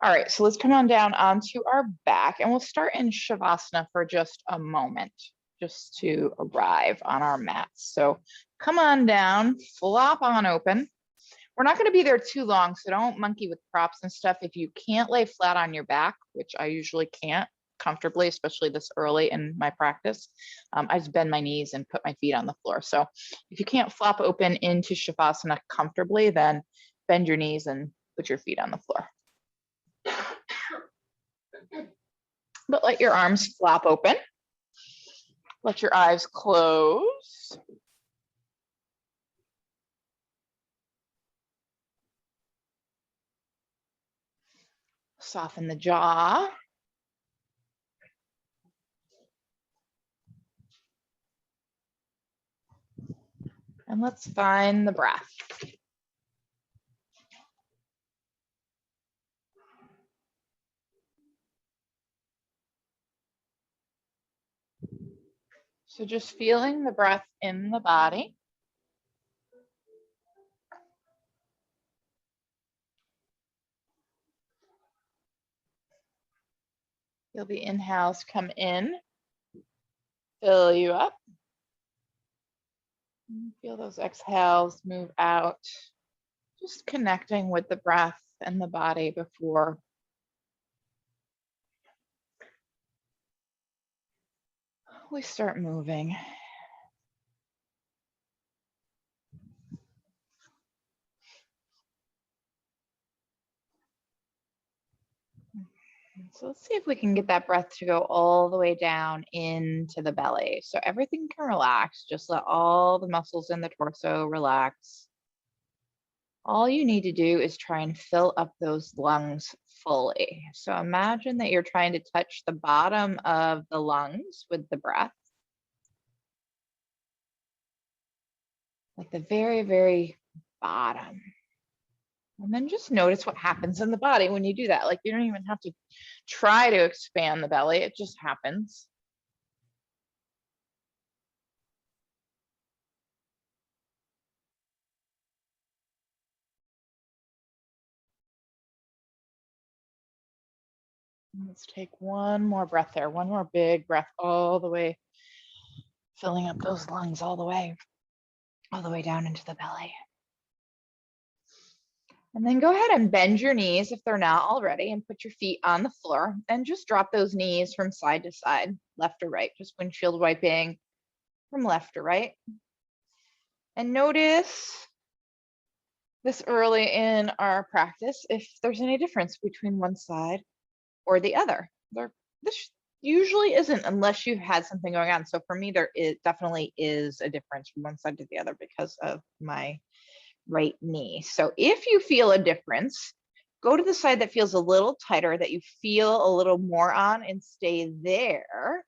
All right, so let's come on down onto our back and we'll start in Shavasana for just a moment, just to arrive on our mats. So come on down, flop on open. We're not going to be there too long, so don't monkey with props and stuff. If you can't lay flat on your back, which I usually can't comfortably, especially this early in my practice, I just bend my knees and put my feet on the floor. So if you can't flop open into Shavasana comfortably, then bend your knees and put your feet on the floor. But let your arms flop open. Let your eyes close. Soften the jaw. And let's find the breath. So just feeling the breath in the body. Feel the inhales come in, fill you up. Feel those exhales move out. Just connecting with the breath and the body before we start moving. So let's see if we can get that breath to go all the way down into the belly. So everything can relax. Just let all the muscles in the torso relax. All you need to do is try and fill up those lungs fully. So imagine that you're trying to touch the bottom of the lungs with the breath. Like the very, very bottom. And then just notice what happens in the body when you do that. Like you don't even have to try to expand the belly, it just happens. Let's take one more breath there, one more big breath all the way, filling up those lungs all the way down into the belly. And then go ahead and bend your knees if they're not already and put your feet on the floor and just drop those knees from side to side, left or right, just windshield wiping from left to right. And notice this early in our practice if there's any difference between one side or the other. This usually isn't unless you've had something going on. So for me, there definitely is a difference from one side to the other because of my right knee. So if you feel a difference, go to the side that feels a little tighter, that you feel a little more on, and stay there.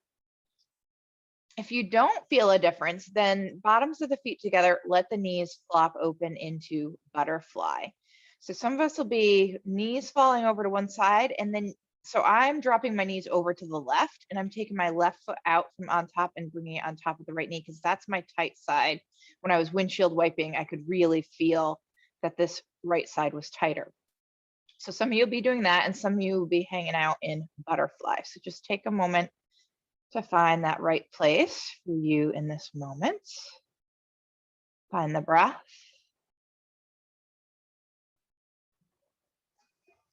If you don't feel a difference, then bottoms of the feet together, let the knees flop open into butterfly. So some of us will be knees falling over to one side, and then so I'm dropping my knees over to the left and I'm taking my left foot out from on top and bringing it on top of the right knee because that's my tight side. When I was windshield wiping, I could really feel that this right side was tighter. So some of you will be doing that and some of you will be hanging out in butterfly. So just take a moment to find that right place for you in this moment. Find the breath.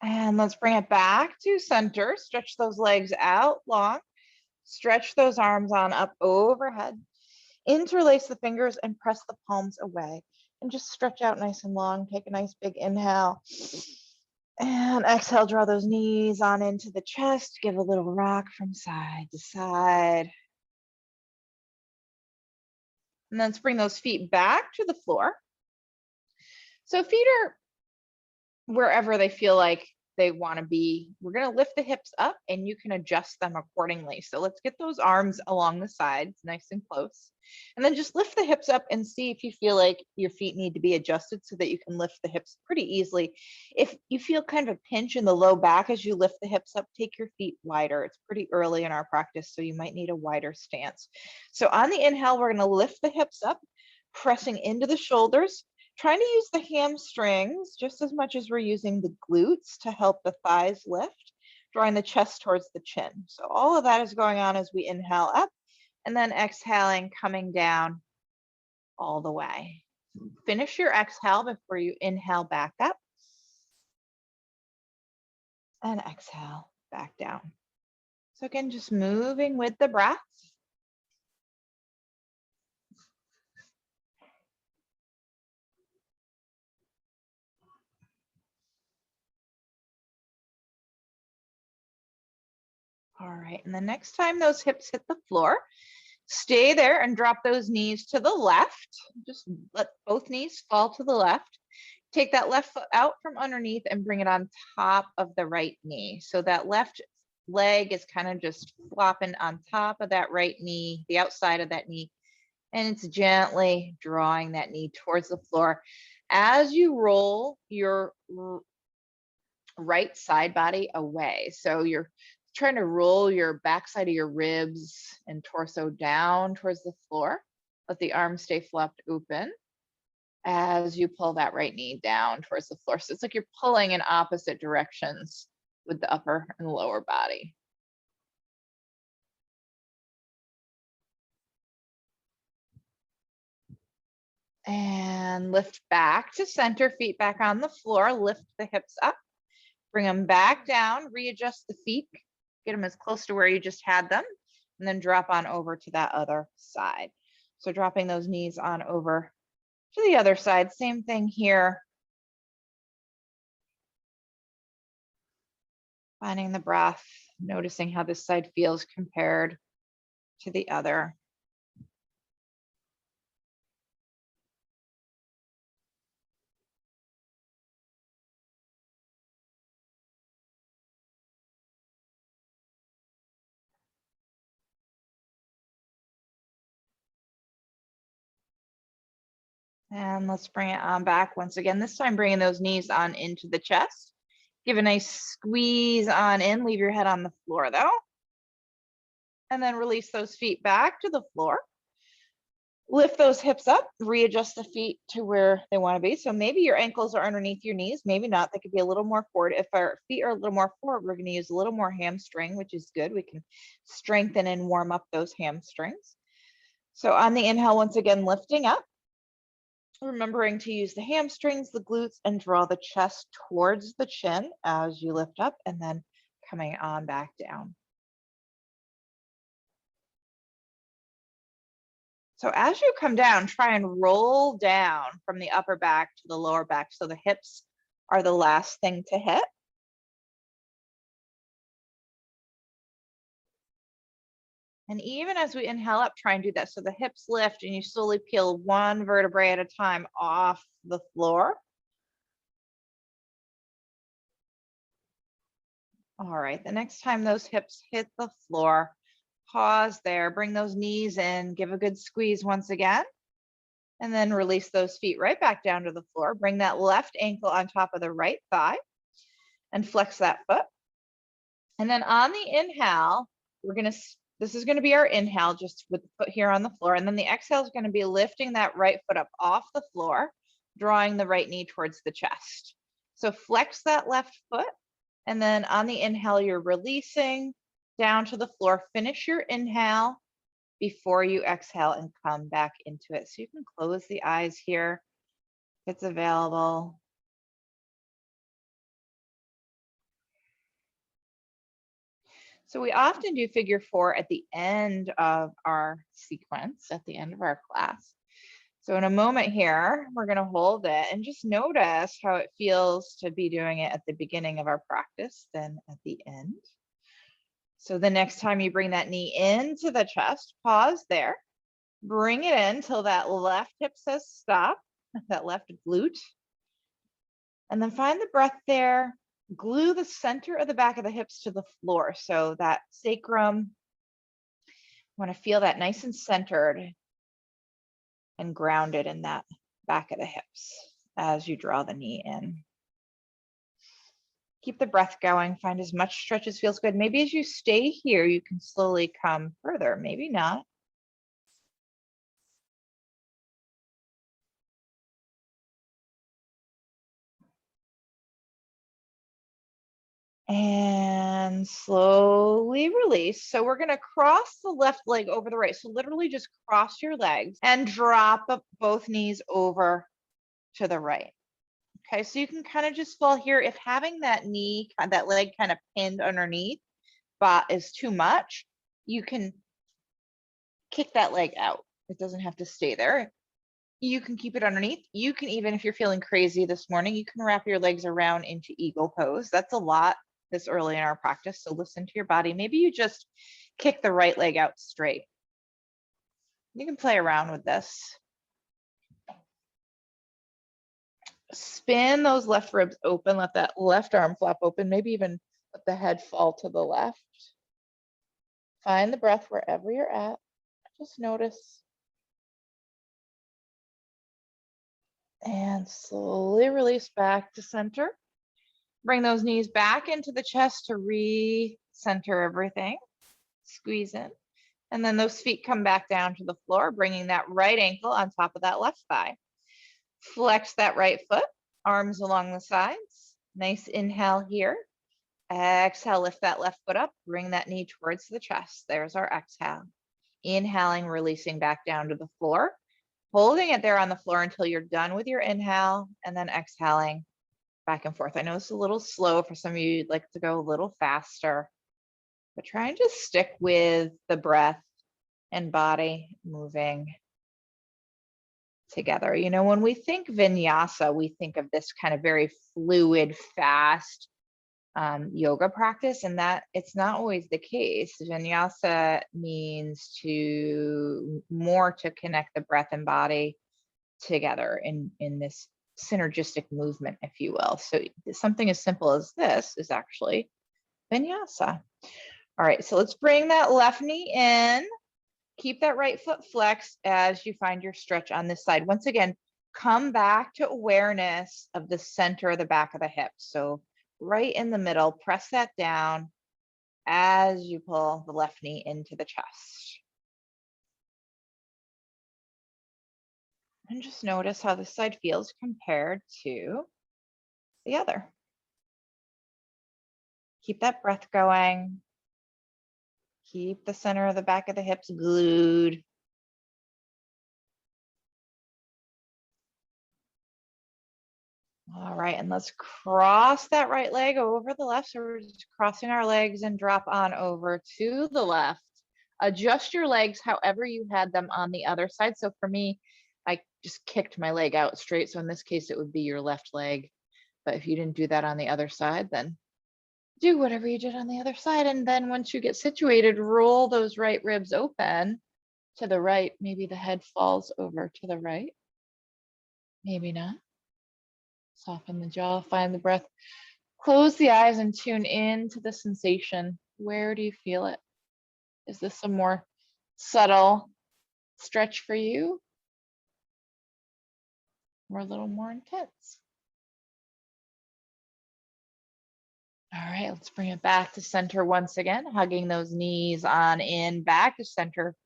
And let's bring it back to center. Stretch those legs out long. Stretch those arms on up overhead. Interlace the fingers and press the palms away. And just stretch out nice and long. Take a nice big inhale. And exhale, draw those knees on into the chest. Give a little rock from side to side. And then let's bring those feet back to the floor. So feet are wherever they feel like they want to be. We're going to lift the hips up and you can adjust them accordingly. So let's get those arms along the sides, nice and close. And then just lift the hips up and see if you feel like your feet need to be adjusted so that you can lift the hips pretty easily. If you feel kind of a pinch in the low back as you lift the hips up, take your feet wider. It's pretty early in our practice, so you might need a wider stance. So on the inhale, we're going to lift the hips up, pressing into the shoulders. trying to use the hamstrings just as much as we're using the glutes to help the thighs lift, drawing the chest towards the chin. So all of that is going on as we inhale up and then exhaling, coming down all the way. Finish your exhale before you inhale back up and exhale back down. So again, just moving with the breath. All right, and the next time those hips hit the floor, stay there and drop those knees to the left. Just let both knees fall to the left. Take that left foot out from underneath and bring it on top of the right knee. So that left leg is kind of just flopping on top of that right knee, the outside of that knee, and it's gently drawing that knee towards the floor. As you roll your right side body away. So you're trying to roll your backside of your ribs and torso down towards the floor. Let the arms stay flopped open as you pull that right knee down towards the floor. So it's like you're pulling in opposite directions with the upper and lower body. And lift back to center, feet back on the floor, lift the hips up, bring them back down, readjust the feet, get them as close to where you just had them, and then drop on over to that other side. So dropping those knees on over to the other side, same thing here. Finding the breath, noticing how this side feels compared to the other. And let's bring it on back once again, this time bringing those knees on into the chest. Give a nice squeeze on in, leave your head on the floor though. And then release those feet back to the floor. Lift those hips up, readjust the feet to where they want to be. So maybe your ankles are underneath your knees, maybe not. They could be a little more forward. If our feet are a little more forward, we're going to use a little more hamstring, which is good. We can strengthen and warm up those hamstrings. So on the inhale, once again, lifting up, remembering to use the hamstrings, the glutes, and draw the chest towards the chin as you lift up, and then coming on back down. So as you come down, try and roll down from the upper back to the lower back. So the hips are the last thing to hit. And even as we inhale up, try and do that. So the hips lift and you slowly peel one vertebrae at a time off the floor. All right, the next time those hips hit the floor, pause there, bring those knees in, give a good squeeze once again, and then release those feet right back down to the floor. Bring that left ankle on top of the right thigh and flex that foot. And then on the inhale, this is gonna be our inhale just with the foot here on the floor. And then the exhale is gonna be lifting that right foot up off the floor, drawing the right knee towards the chest. So flex that left foot. And then on the inhale, you're releasing down to the floor. Finish your inhale before you exhale and come back into it. So you can close the eyes here if it's available. So we often do figure 4 at the end of our sequence, at the end of our class. So in a moment here, we're going to hold it and just notice how it feels to be doing it at the beginning of our practice, then at the end. So the next time you bring that knee into the chest, pause there, bring it in till that left hip says stop, that left glute. And then find the breath there, glue the center of the back of the hips to the floor. So that sacrum, want to feel that nice and centered and grounded in that back of the hips as you draw the knee in. Keep the breath going, find as much stretch as feels good. Maybe as you stay here, you can slowly come further, maybe not. And slowly release. So we're going to cross the left leg over the right. So literally just cross your legs and drop both knees over to the right. Okay, so you can kind of just fall here. If having that knee, that leg kind of pinned underneath is too much, you can kick that leg out. It doesn't have to stay there. You can keep it underneath. You can even, if you're feeling crazy this morning, you can wrap your legs around into eagle pose. That's a lot this early in our practice. So listen to your body. Maybe you just kick the right leg out straight. You can play around with this. Spin those left ribs open. Let that left arm flap open. Maybe even let the head fall to the left. Find the breath wherever you're at. Just notice. And slowly release back to center. Bring those knees back into the chest to re-center everything. Squeeze in. And then those feet come back down to the floor, bringing that right ankle on top of that left thigh. Flex that right foot, arms along the sides. Nice inhale here. Exhale, lift that left foot up, bring that knee towards the chest. There's our exhale. Inhaling, releasing back down to the floor. Holding it there on the floor until you're done with your inhale, and then exhaling back and forth. I know it's a little slow for some of you. You'd like to go a little faster, but try and just stick with the breath and body moving together. You know, when we think vinyasa, we think of this kind of very fluid, fast yoga practice, and that it's not always the case. Vinyasa means to connect the breath and body together in this synergistic movement, if you will. So something as simple as this is actually vinyasa. All right, so let's bring that left knee in. Keep that right foot flexed as you find your stretch on this side. Once again, come back to awareness of the center of the back of the hips. So right in the middle, press that down as you pull the left knee into the chest. And just notice how this side feels compared to the other. Keep that breath going. Keep the center of the back of the hips glued. All right, and let's cross that right leg over the left. So we're just crossing our legs and drop on over to the left. Adjust your legs however you had them on the other side. So for me, I just kicked my leg out straight. So in this case, it would be your left leg. But if you didn't do that on the other side, then do whatever you did on the other side. And then once you get situated, roll those right ribs open to the right. Maybe the head falls over to the right. Maybe not. Soften the jaw, find the breath. Close the eyes and tune into the sensation. Where do you feel it? Is this a more subtle stretch for you? Or a little more intense? All right, let's bring it back to center once again, hugging those knees on in, back to center.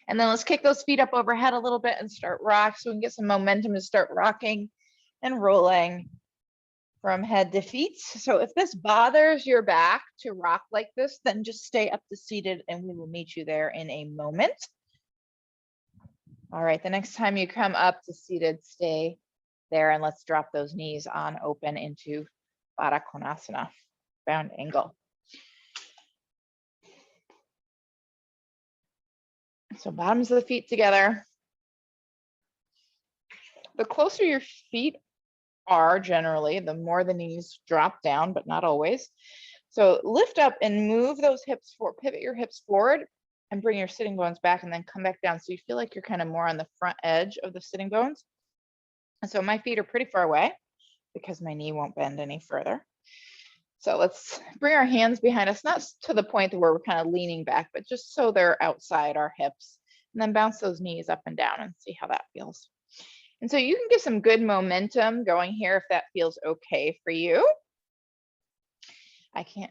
And then let's kick those feet up overhead a little bit and start rock so we can get some momentum to start rocking and rolling from head to feet. So if this bothers your back to rock like this, then just stay up to seated and we will meet you there in a moment. All right, the next time you come up to seated, stay there and let's drop those knees on open into Baddha Konasana, round angle. So bottoms of the feet together. The closer your feet are generally, the more the knees drop down, but not always. So lift up and move those hips forward, pivot your hips forward and bring your sitting bones back and then come back down. So you feel like you're kind of more on the front edge of the sitting bones. And so my feet are pretty far away because my knee won't bend any further. So let's bring our hands behind us, not to the point where we're kind of leaning back, but just so they're outside our hips. And then bounce those knees up and down and see how that feels. And so you can get some good momentum going here if that feels okay for you.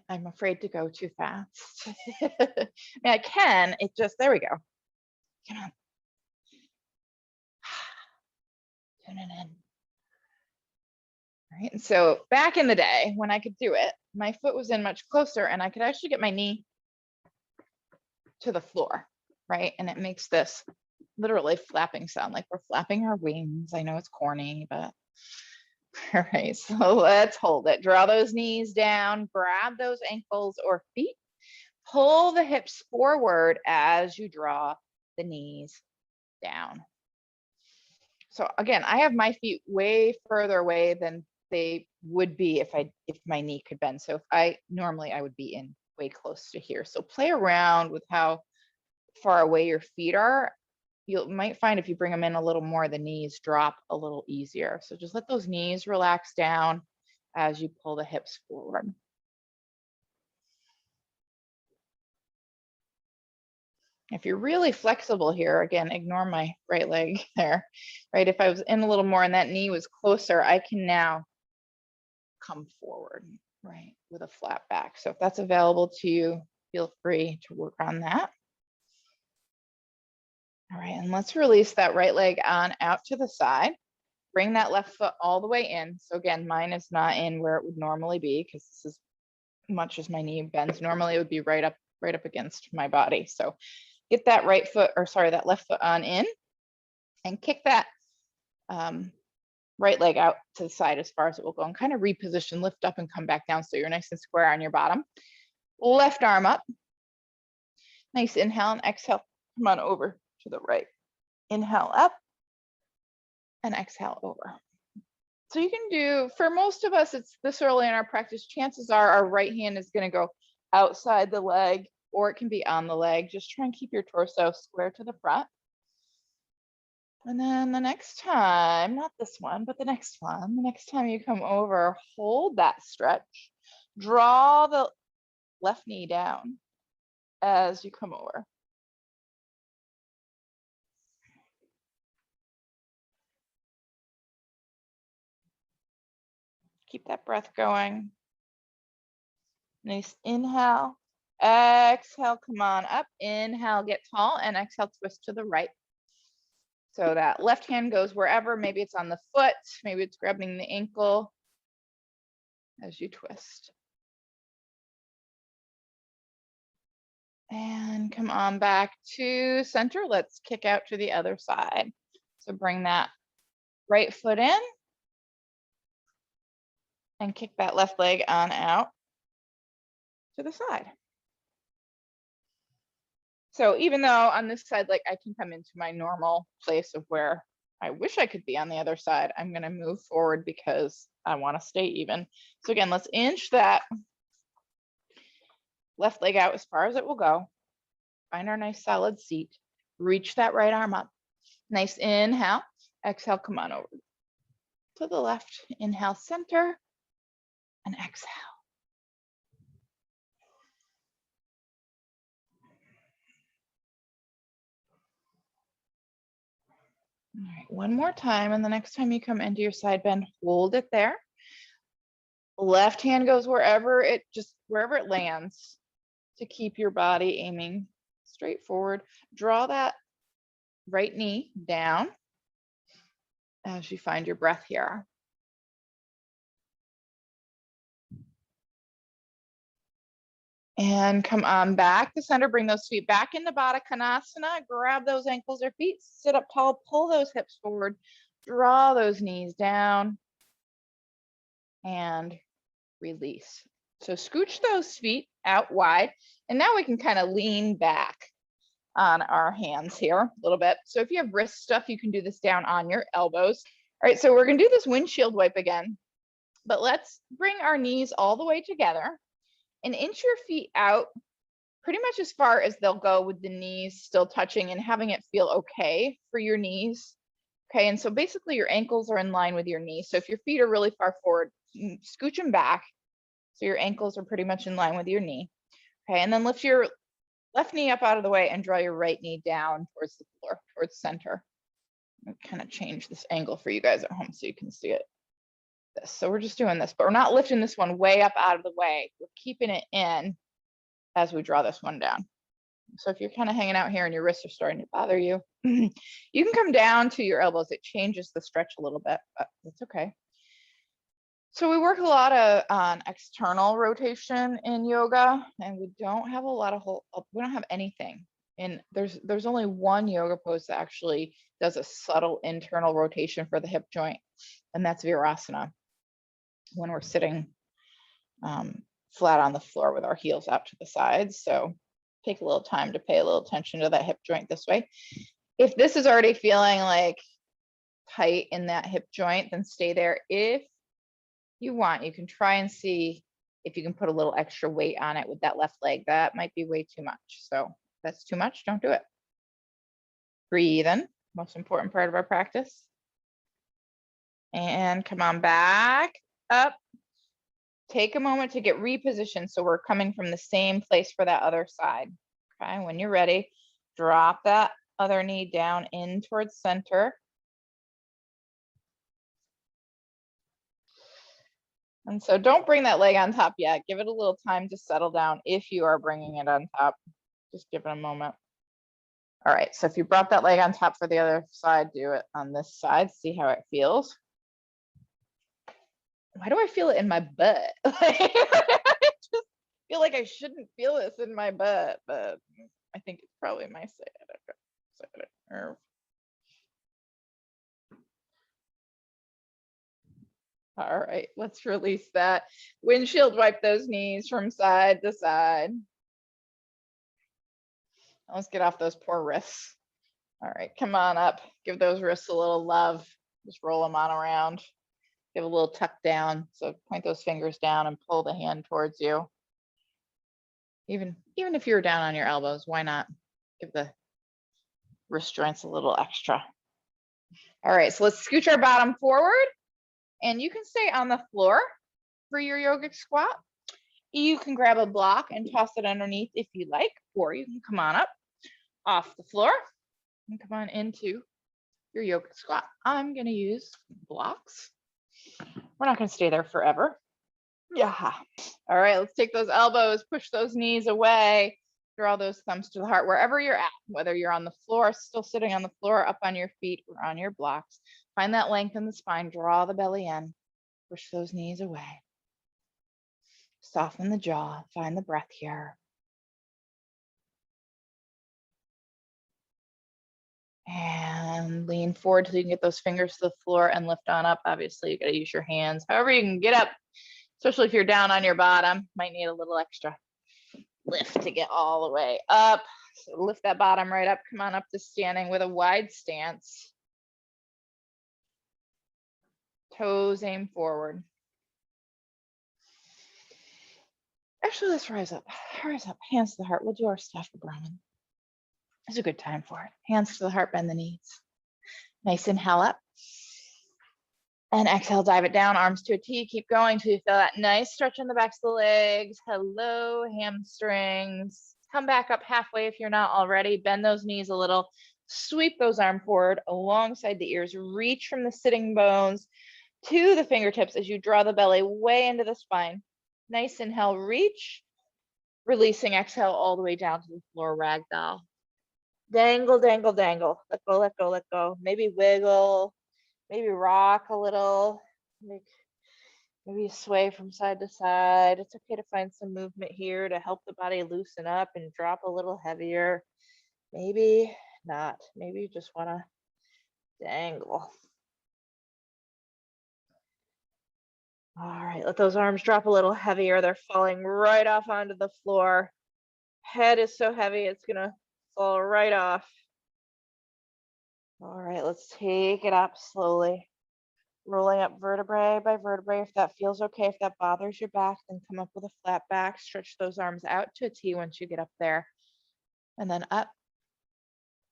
I'm afraid to go too fast. I mean, I can, it just, there we go. Come on. Tune it in. right, and so back in the day when I could do it, my foot was in much closer and I could actually get my knee to the floor, right? And it makes this literally flapping sound, like we're flapping our wings. I know it's corny, but all right, so let's hold it. Draw those knees down, grab those ankles or feet, pull the hips forward as you draw the knees down. So again, I have my feet way further away than they would be if my knee could bend. So if I would be in way close to here. So play around with how far away your feet are. You might find if you bring them in a little more, the knees drop a little easier. So just let those knees relax down as you pull the hips forward. If you're really flexible here, again, ignore my right leg there, right? If I was in a little more and that knee was closer, I can now come forward, right, with a flat back. So if that's available to you, feel free to work on that. All right, and let's release that right leg on out to the side. Bring that left foot all the way in. So again, mine is not in where it would normally be because this is much as my knee bends. Normally it would be right up against my body. So get that right foot, or sorry, that left foot on in and kick that right leg out to the side as far as it will go and kind of reposition, lift up and come back down so you're nice and square on your bottom. Left arm up. Nice inhale and exhale. Come on over to the right. Inhale up and exhale over. So you can do, for most of us, it's this early in our practice, chances are our right hand is going to go outside the leg or it can be on the leg. Just try and keep your torso square to the front. And then the next time, not this one, but the next one, the next time you come over, hold that stretch. Draw the left knee down as you come over. Keep that breath going. Nice inhale, exhale, come on up. Inhale, get tall, and exhale, twist to the right. So that left hand goes wherever, maybe it's on the foot, maybe it's grabbing the ankle as you twist. And come on back to center. Let's kick out to the other side. So bring that right foot in and kick that left leg on out to the side. So even though on this side, like I can come into my normal place of where I wish I could be on the other side, I'm going to move forward because I want to stay even. So again, let's inch that left leg out as far as it will go. Find our nice solid seat. Reach that right arm up. Nice inhale. Exhale, come on over to the left. Inhale, center, and exhale. All right, one more time, and the next time you come into your side bend, hold it there. Left hand goes wherever it lands to keep your body aiming straight forward. Draw that right knee down as you find your breath here. And come on back to center, bring those feet back into Baddha Konasana, grab those ankles or feet, sit up tall, pull those hips forward, draw those knees down, and release. So scooch those feet out wide, and now we can kind of lean back on our hands here a little bit. So if you have wrist stuff, you can do this down on your elbows. All right, so we're gonna do this windshield wipe again, but let's bring our knees all the way together and inch your feet out pretty much as far as they'll go with the knees still touching and having it feel okay for your knees. Okay, and so basically your ankles are in line with your knees. So if your feet are really far forward, scooch them back so your ankles are pretty much in line with your knee. Okay, and then lift your left knee up out of the way and draw your right knee down towards the floor, towards center. I'll kind of change this angle for you guys at home so you can see it. So we're just doing this, but we're not lifting this one way up out of the way. We're keeping it in as we draw this one down. So if you're kind of hanging out here and your wrists are starting to bother you, you can come down to your elbows. It changes the stretch a little bit, but that's okay. So we work a lot of on external rotation in yoga, and we don't have a lot of we don't have anything. And there's only one yoga pose that actually does a subtle internal rotation for the hip joint, and that's Virasana, when we're sitting flat on the floor with our heels out to the sides. So take a little time to pay a little attention to that hip joint this way. If this is already feeling like tight in that hip joint, then stay there. If you want, you can try and see if you can put a little extra weight on it with that left leg. That might be way too much. So if that's too much, don't do it. Breathe in, most important part of our practice. And come on back up. Take a moment to get repositioned so we're coming from the same place for that other side. Okay, when you're ready, drop that other knee down in towards center. And so don't bring that leg on top yet. Give it a little time to settle down if you are bringing it on top. Just give it a moment. All right, so if you brought that leg on top for the other side, do it on this side. See how it feels. Why do I feel it in my butt? I just feel like I shouldn't feel this in my butt, but I think it's probably my sciatic nerve. All right, let's release that. Windshield wipe those knees from side to side. Let's get off those poor wrists. All right, come on up. Give those wrists a little love. Just roll them on around. Give a little tuck down. So point those fingers down and pull the hand towards you. Even if you're down on your elbows, why not give the wrist joints a little extra? All right, so let's scooch our bottom forward, and you can stay on the floor for your yogic squat. You can grab a block and toss it underneath if you like, or you can come on up off the floor and come on into your yogic squat. I'm gonna use blocks. We're not gonna stay there forever. Yeah. All right, let's take those elbows, push those knees away, draw those thumbs to the heart wherever you're at, whether you're on the floor, still sitting on the floor, up on your feet, or on your blocks. Find that length in the spine, draw the belly in, push those knees away. Soften the jaw, find the breath here. And lean forward till you can get those fingers to the floor and lift on up. Obviously, you gotta use your hands. However you can get up, especially if you're down on your bottom, might need a little extra lift to get all the way up. So lift that bottom right up, come on up to standing with a wide stance. Toes aim forward. Actually, let's rise up, hands to the heart. We'll do our stuff for Brahman. It's a good time for it. Hands to the heart, bend the knees. Nice inhale up. And exhale, dive it down, arms to a T. Keep going till you feel that nice stretch in the backs of the legs. Hello, hamstrings. Come back up halfway if you're not already. Bend those knees a little. Sweep those arms forward alongside the ears. Reach from the sitting bones to the fingertips as you draw the belly way into the spine. Nice inhale, reach. Releasing, exhale all the way down to the floor, ragdoll. Dangle, dangle, dangle. Let go, let go, let go. Maybe wiggle. Maybe rock a little, maybe sway from side to side. It's okay to find some movement here to help the body loosen up and drop a little heavier. Maybe not. Maybe you just want to dangle. All right, let those arms drop a little heavier. They're falling right off onto the floor. Head is so heavy, it's going to fall right off. All right, let's take it up slowly. Rolling up vertebrae by vertebrae. If that feels okay, if that bothers your back, then come up with a flat back. Stretch those arms out to a T once you get up there. And then up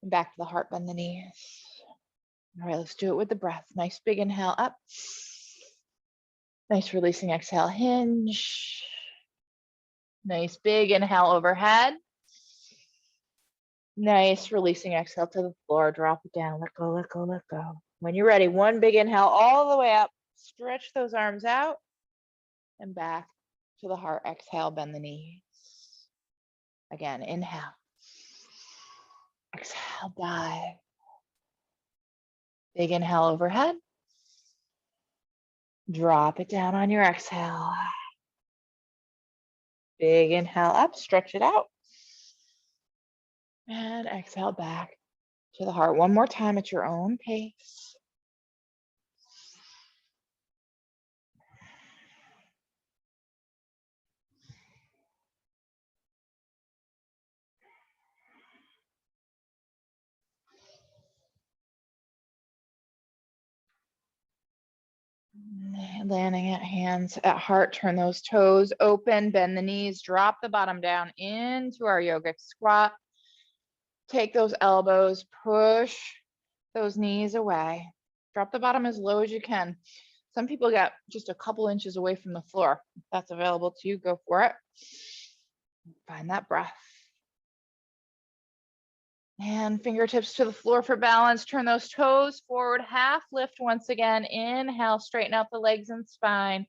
and back to the heart, bend the knees. All right, let's do it with the breath. Nice big inhale up. Nice releasing exhale, hinge. Nice big inhale overhead. Nice releasing exhale to the floor. Drop it down. Let go, let go, let go. When you're ready, one big inhale all the way up. Stretch those arms out and back to the heart. Exhale, bend the knees. Again, inhale. Exhale, dive. Big inhale overhead. Drop it down on your exhale. Big inhale up, stretch it out. And exhale back to the heart. One more time at your own pace. Landing at hands at heart, turn those toes open, bend the knees, drop the bottom down into our yogic squat. Take those elbows, push those knees away. Drop the bottom as low as you can. Some people get just a couple inches away from the floor. If that's available to you, go for it. Find that breath. And fingertips to the floor for balance. Turn those toes forward, half lift once again. Inhale, straighten out the legs and spine.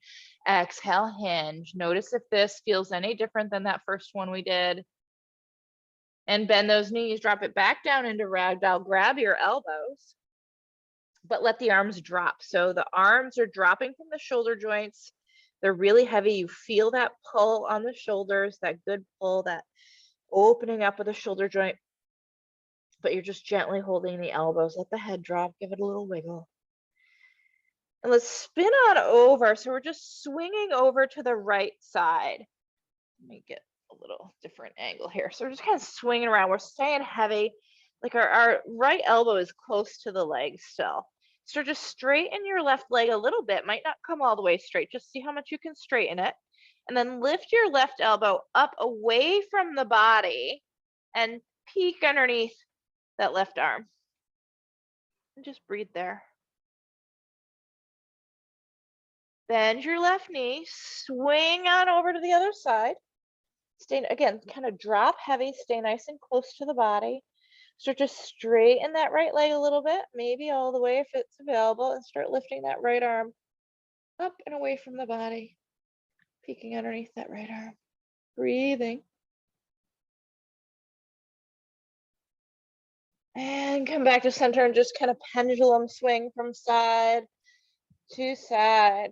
Exhale, hinge. Notice if this feels any different than that first one we did. And bend those knees, drop it back down into ragdoll. Grab your elbows, but let the arms drop. So the arms are dropping from the shoulder joints. They're really heavy. You feel that pull on the shoulders, that good pull, that opening up of the shoulder joint. But you're just gently holding the elbows. Let the head drop, give it a little wiggle. And let's spin on over. So we're just swinging over to the right side. Let me get a little different angle here. So we're just kind of swinging around. We're staying heavy. Like our right elbow is close to the leg still. So just straighten your left leg a little bit. Might not come all the way straight. Just see how much you can straighten it. And then lift your left elbow up away from the body and peek underneath that left arm. And just breathe there. Bend your left knee, swing on over to the other side. Stay, again, kind of drop heavy, stay nice and close to the body. Start to straighten that right leg a little bit, maybe all the way if it's available, and start lifting that right arm up and away from the body, peeking underneath that right arm. Breathing. And come back to center and just kind of pendulum swing from side to side.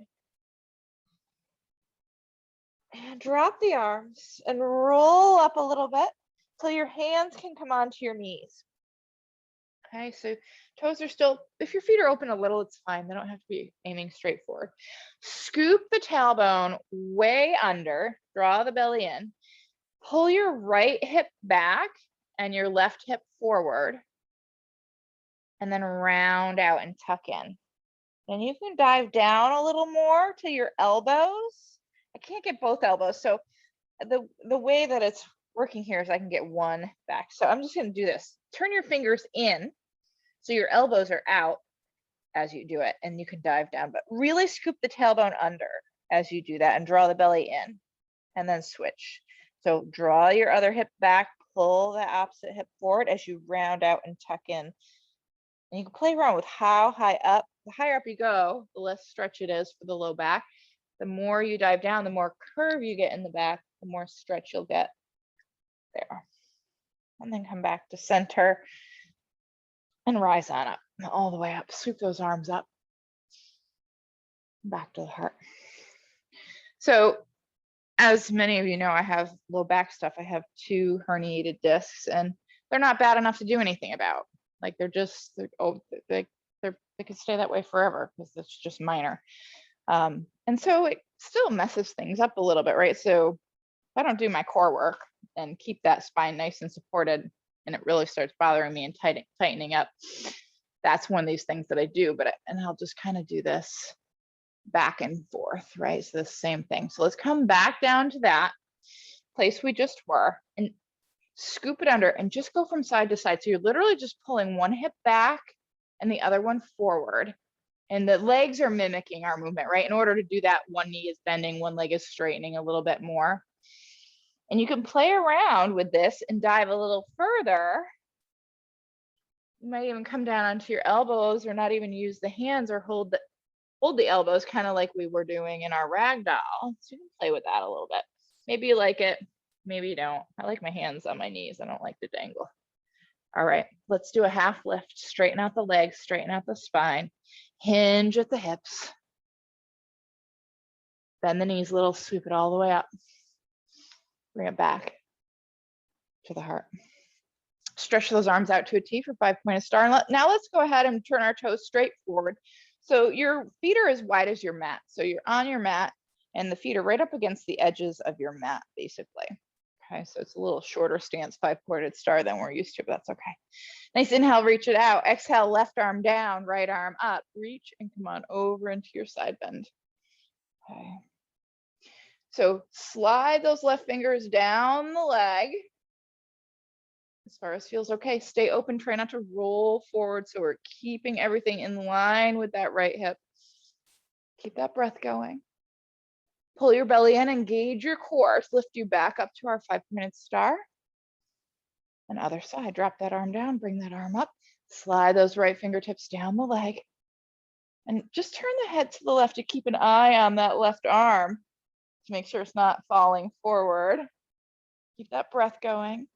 And drop the arms and roll up a little bit till your hands can come onto your knees. Okay, so toes are still, if your feet are open a little, it's fine. They don't have to be aiming straight forward. Scoop the tailbone way under, draw the belly in. Pull your right hip back and your left hip forward. And then round out and tuck in. Then you can dive down a little more to your elbows. I can't get both elbows. So the way that it's working here is I can get one back. So I'm just going to do this. Turn your fingers in so your elbows are out as you do it, and you can dive down, but really scoop the tailbone under as you do that and draw the belly in and then switch. So draw your other hip back, pull the opposite hip forward as you round out and tuck in. And you can play around with how high up. The higher up you go, the less stretch it is for the low back. The more you dive down, the more curve you get in the back, the more stretch you'll get there. And then come back to center and rise on up, all the way up. Sweep those arms up, back to the heart. So as many of you know, I have low back stuff. I have 2 herniated discs, and they're not bad enough to do anything about. Like they could stay that way forever because it's just minor. And so it still messes things up a little bit, right? So if I don't do my core work and keep that spine nice and supported, and it really starts bothering me and tightening up, that's one of these things that I do. And I'll just kind of do this back and forth, right? So the same thing. So let's come back down to that place we just were and scoop it under and just go from side to side. So you're literally just pulling one hip back and the other one forward. And the legs are mimicking our movement, right? In order to do that, one knee is bending, one leg is straightening a little bit more. And you can play around with this and dive a little further. You might even come down onto your elbows or not even use the hands or hold the elbows, kind of like we were doing in our ragdoll. So you can play with that a little bit. Maybe you like it, maybe you don't. I like my hands on my knees. I don't like to dangle. All right, let's do a half lift. Straighten out the legs, straighten out the spine, hinge at the hips. Bend the knees a little, sweep it all the way up. Bring it back to the heart. Stretch those arms out to a T for 5-pointed star. And now let's go ahead and turn our toes straight forward. So your feet are as wide as your mat. So you're on your mat and the feet are right up against the edges of your mat, basically. Okay, so it's a little shorter stance, 5-pointed star than we're used to, but that's okay. Nice inhale, reach it out. Exhale, left arm down, right arm up. Reach and come on over into your side bend. Okay. So slide those left fingers down the leg. As far as feels okay, stay open, try not to roll forward. So we're keeping everything in line with that right hip. Keep that breath going. Pull your belly in, engage your core, lift you back up to our 5-pointed star. And other side, drop that arm down, bring that arm up, slide those right fingertips down the leg. And just turn the head to the left to keep an eye on that left arm to make sure it's not falling forward. Keep that breath going.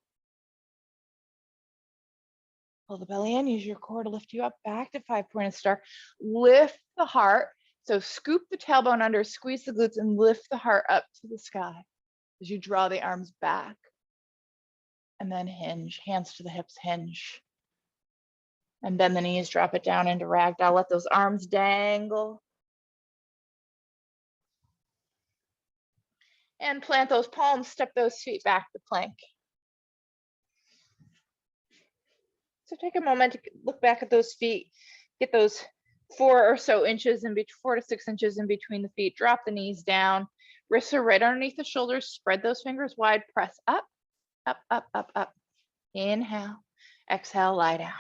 Pull the belly in, use your core to lift you up back to 5-pointed star. Lift the heart. So scoop the tailbone under, squeeze the glutes and lift the heart up to the sky as you draw the arms back. And then hinge, hands to the hips, hinge. And bend the knees, drop it down into ragdoll. Let those arms dangle. And plant those palms, step those feet back to plank. So take a moment to look back at those feet, get those 4 or so inches in between, 4 to 6 inches in between the feet. Drop the knees down, wrists are right underneath the shoulders. Spread those fingers wide, press up, up, up, up, up. Inhale, exhale, lie down.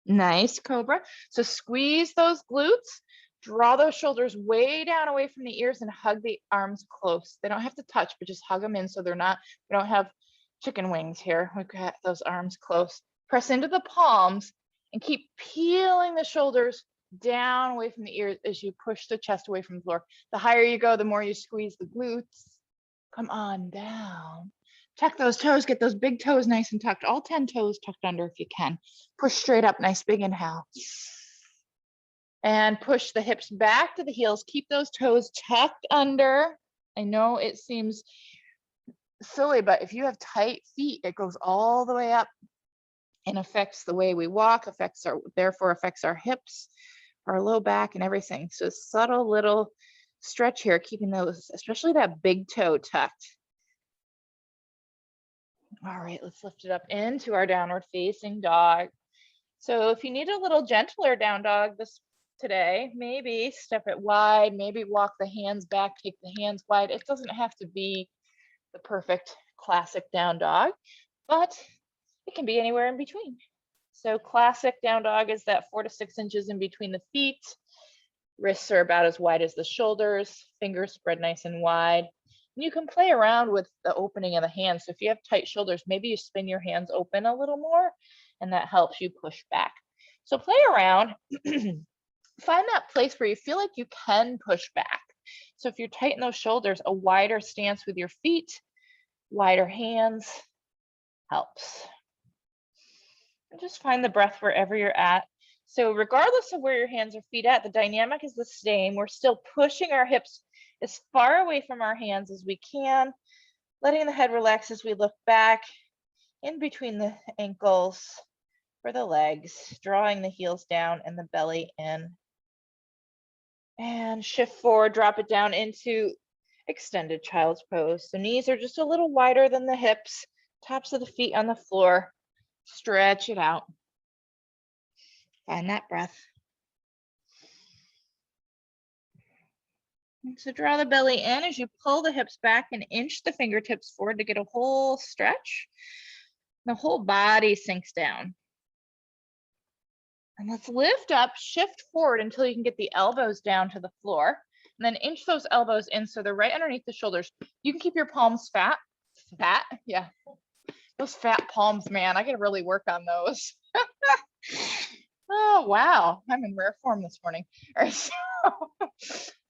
Nice cobra. So squeeze those glutes, draw those shoulders way down away from the ears and hug the arms close. They don't have to touch, but just hug them in so they're not, we don't have chicken wings here. We've got those arms close. Press into the palms and keep peeling the shoulders down away from the ears as you push the chest away from the floor. The higher you go, the more you squeeze the glutes. Come on down. Tuck those toes, get those big toes nice and tucked. All 10 toes tucked under if you can. Push straight up, nice big inhale. And push the hips back to the heels. Keep those toes tucked under. I know it seems silly, but if you have tight feet, it goes all the way up and affects the way we walk, therefore affects our hips, our low back and everything. So subtle little stretch here, keeping those, especially that big toe tucked. All right, let's lift it up into our downward facing dog. So if you need a little gentler down dog today, maybe step it wide, maybe walk the hands back, take the hands wide. It doesn't have to be the perfect classic down dog, but it can be anywhere in between. So classic down dog is that 4 to 6 inches in between the feet. Wrists are about as wide as the shoulders, fingers spread nice and wide. And you can play around with the opening of the hands. So if you have tight shoulders, maybe you spin your hands open a little more and that helps you push back. So play around, find that place where you feel like you can push back. So if you tighten those shoulders, a wider stance with your feet, wider hands helps. And just find the breath wherever you're at. So regardless of where your hands or feet at, the dynamic is the same. We're still pushing our hips as far away from our hands as we can, letting the head relax as we look back in between the ankles for the legs, drawing the heels down and the belly in. And shift forward, drop it down into extended child's pose. The knees are just a little wider than the hips, tops of the feet on the floor. Stretch it out. Find that breath. And so draw the belly in as you pull the hips back and inch the fingertips forward to get a whole stretch. The whole body sinks down. And let's lift up, shift forward until you can get the elbows down to the floor. And then inch those elbows in so they're right underneath the shoulders. You can keep your palms fat, yeah. Those fat palms, man, I gotta really work on those. Oh, wow, I'm in rare form this morning. All right,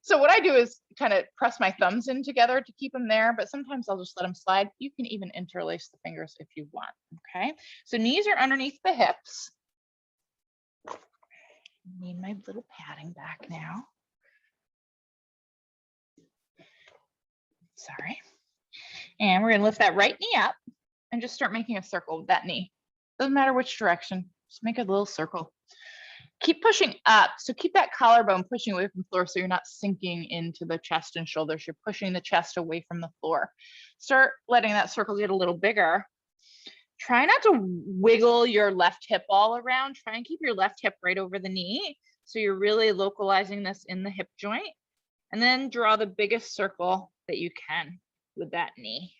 so what I do is kind of press my thumbs in together to keep them there, but sometimes I'll just let them slide. You can even interlace the fingers if you want, okay? So knees are underneath the hips. I need my little padding back now. Sorry. And we're gonna lift that right knee up and just start making a circle with that knee. Doesn't matter which direction, just make a little circle. Keep pushing up. So keep that collarbone pushing away from the floor so you're not sinking into the chest and shoulders. You're pushing the chest away from the floor. Start letting that circle get a little bigger. Try not to wiggle your left hip all around. Try and keep your left hip right over the knee. So you're really localizing this in the hip joint. And then draw the biggest circle that you can with that knee.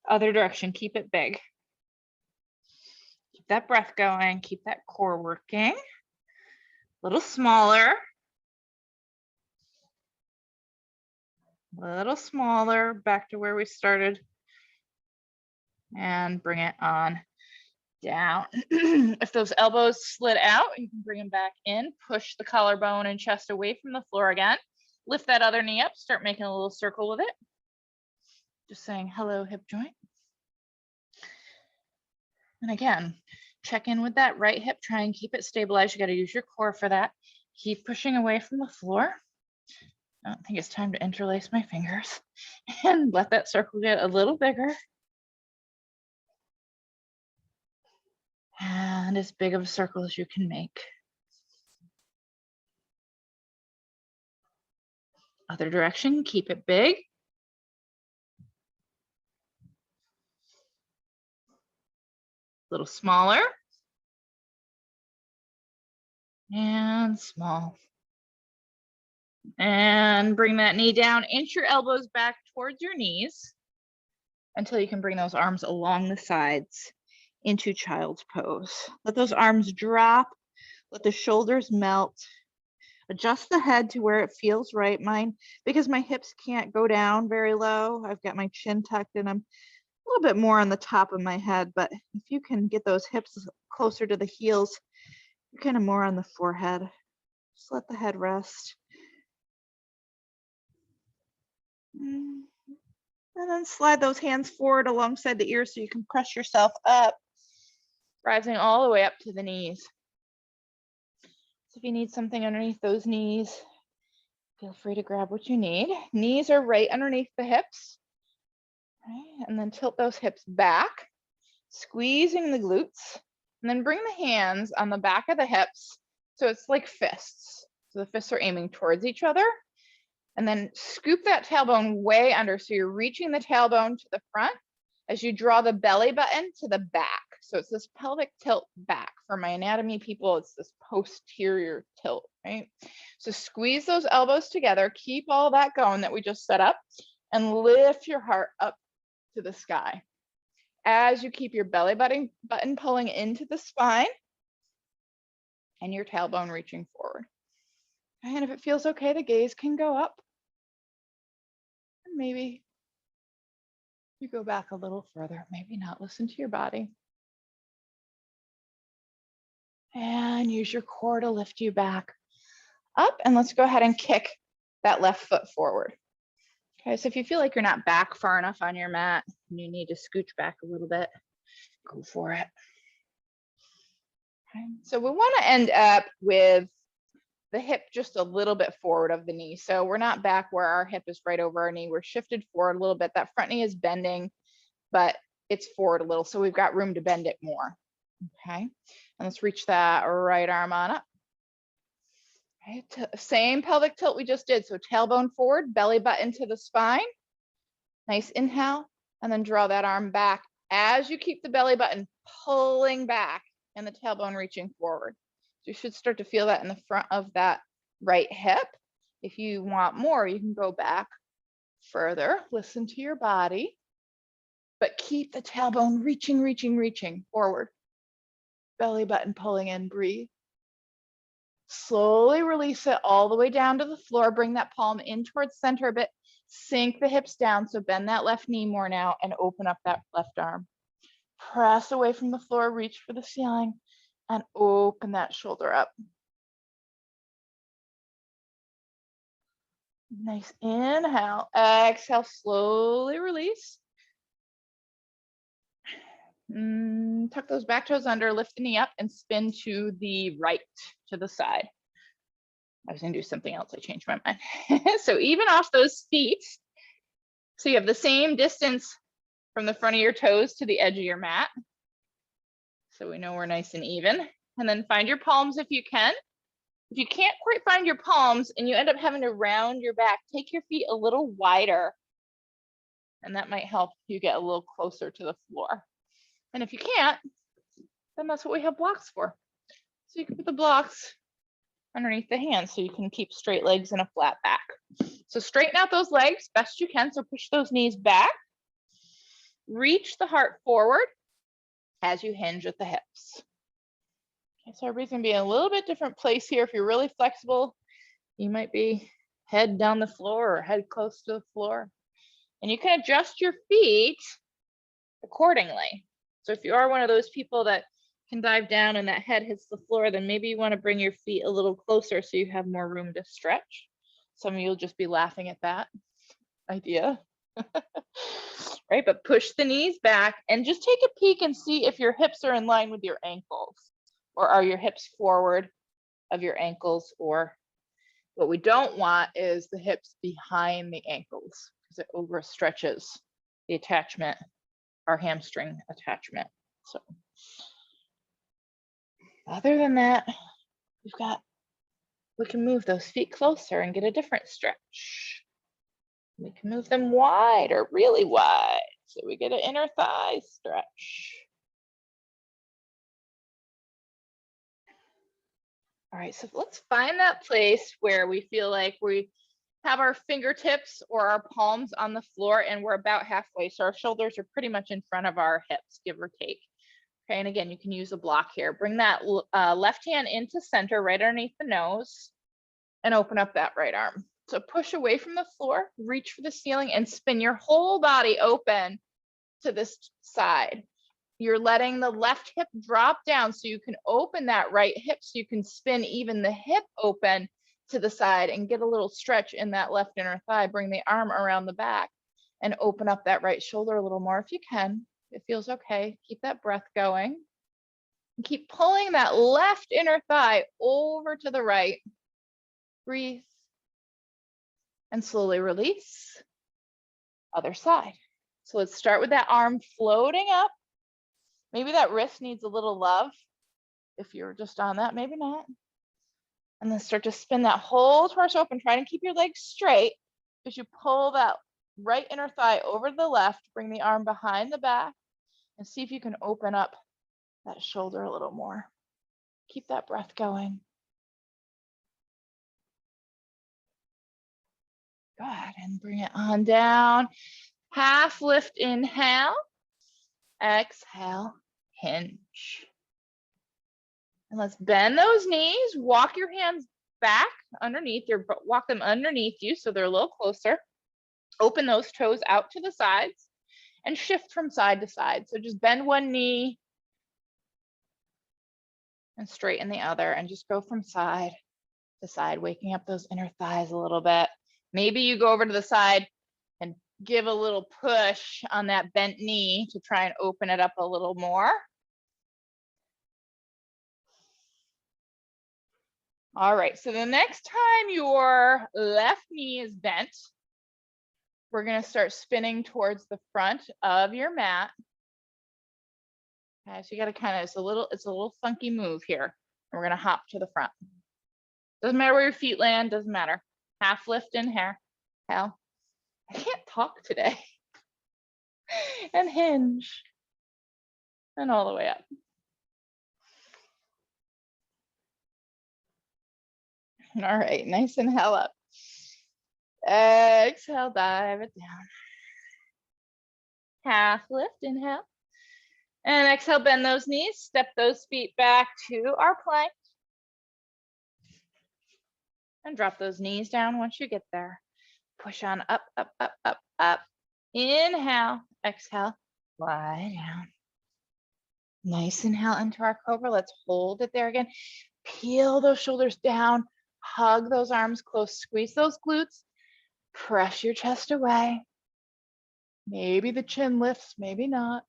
Other direction, keep it big. Keep that breath going, keep that core working. A little smaller. A little smaller, back to where we started. And bring it on down. If those elbows slid out, you can bring them back in, push the collarbone and chest away from the floor again. Lift that other knee up, start making a little circle with it. Just saying hello, hip joint. And again, check in with that right hip, try and keep it stabilized. You got to use your core for that. Keep pushing away from the floor. I don't think it's time to interlace my fingers and let that circle get a little bigger. And as big of a circle as you can make. Other direction, keep it big. A little smaller. And small. And bring that knee down, inch your elbows back towards your knees until you can bring those arms along the sides into child's pose. Let those arms drop, let the shoulders melt. Adjust the head to where it feels right. Mine, because my hips can't go down very low, I've got my chin tucked and I'm a little bit more on the top of my head, but if you can get those hips closer to the heels, you're kind of more on the forehead. Just let the head rest. And then slide those hands forward alongside the ears so you can press yourself up, rising all the way up to the knees. So if you need something underneath those knees, feel free to grab what you need. Knees are right underneath the hips. Right? And then tilt those hips back, squeezing the glutes, and then bring the hands on the back of the hips. So it's like fists. So the fists are aiming towards each other. And then scoop that tailbone way under. So you're reaching the tailbone to the front as you draw the belly button to the back. So it's this pelvic tilt back. For my anatomy people, it's this posterior tilt, right? So squeeze those elbows together, keep all that going that we just set up, and lift your heart up to the sky. As you keep your belly button pulling into the spine and your tailbone reaching forward. And if it feels okay, the gaze can go up. And maybe you go back a little further, maybe not. Listen to your body. And use your core to lift you back up. And let's go ahead and kick that left foot forward. Okay, so if you feel like you're not back far enough on your mat and you need to scooch back a little bit, go for it. Okay, so we want to end up with the hip just a little bit forward of the knee. So we're not back where our hip is right over our knee. We're shifted forward a little bit. That front knee is bending, but it's forward a little. So we've got room to bend it more. Okay, and let's reach that right arm on up. Okay, same pelvic tilt we just did. So tailbone forward, belly button to the spine. Nice inhale, and then draw that arm back as you keep the belly button pulling back and the tailbone reaching forward. So you should start to feel that in the front of that right hip. If you want more, you can go back further, listen to your body, but keep the tailbone reaching forward. Belly button pulling in, breathe. Slowly release it all the way down to the floor. Bring that palm in towards center a bit. Sink the hips down, so bend that left knee more now and open up that left arm. Press away from the floor, reach for the ceiling, and open that shoulder up. Nice inhale. Exhale, slowly release. Tuck those back toes under, lift the knee up and spin to the right, to the side. I was gonna do something else. I changed my mind. So even off those feet, so you have the same distance from the front of your toes to the edge of your mat. So we know we're nice and even. And then find your palms if you can. If you can't quite find your palms and you end up having to round your back, take your feet a little wider. And that might help you get a little closer to the floor. And if you can't, then that's what we have blocks for. So you can put the blocks underneath the hands so you can keep straight legs and a flat back. So straighten out those legs best you can. So push those knees back. Reach the heart forward as you hinge at the hips. Okay, so everybody's gonna be in a little bit different place here. If you're really flexible, you might be head down the floor or head close to the floor. And you can adjust your feet accordingly. So if you are one of those people that can dive down and that head hits the floor, then maybe you want to bring your feet a little closer so you have more room to stretch. Some of you will just be laughing at that idea. Right, but push the knees back and just take a peek and see if your hips are in line with your ankles, or are your hips forward of your ankles, or what we don't want is the hips behind the ankles because it overstretches the attachment, our hamstring attachment. So other than that, we can move those feet closer and get a different stretch. We can move them wide or really wide so we get an inner thigh stretch. All right, so let's find that place where we feel like we have our fingertips or our palms on the floor and we're about halfway. So our shoulders are pretty much in front of our hips, give or take. Okay, and again, you can use a block here. Bring that left hand into center right underneath the nose and open up that right arm. So push away from the floor, reach for the ceiling and spin your whole body open to this side. You're letting the left hip drop down so you can open that right hip so you can spin even the hip open to the side and get a little stretch in that left inner thigh. Bring the arm around the back and open up that right shoulder a little more if you can. It feels okay. Keep that breath going. And keep pulling that left inner thigh over to the right. Breathe. And slowly release. Other side. So let's start with that arm floating up. Maybe that wrist needs a little love. If you're just on that, maybe not. And then start to spin that whole torso open. Try to keep your legs straight as you pull that right inner thigh over to the left. Bring the arm behind the back and see if you can open up that shoulder a little more. Keep that breath going. Go ahead and bring it on down. Half lift, inhale. Exhale, hinge. And let's bend those knees. Walk your hands back underneath, walk them underneath you so they're a little closer. Open those toes out to the sides and shift from side to side. So just bend one knee and straighten the other and just go from side to side, waking up those inner thighs a little bit. Maybe you go over to the side and give a little push on that bent knee to try and open it up a little more. All right, so the next time your left knee is bent, we're gonna start spinning towards the front of your mat. Okay, so you gotta kind of, it's a little funky move here. And we're gonna hop to the front. Doesn't matter where your feet land, doesn't matter. Half lift in here. Hell, I can't talk today. And hinge. And all the way up. All right, nice inhale up. Exhale, dive it down. Half lift, inhale. And exhale, bend those knees, step those feet back to our plank. And drop those knees down once you get there. Push on up, up, up, up, up. Inhale, exhale, lie down. Nice inhale into our cobra. Let's hold it there again. Peel those shoulders down, hug those arms close, squeeze those glutes, press your chest away. Maybe the chin lifts, maybe not.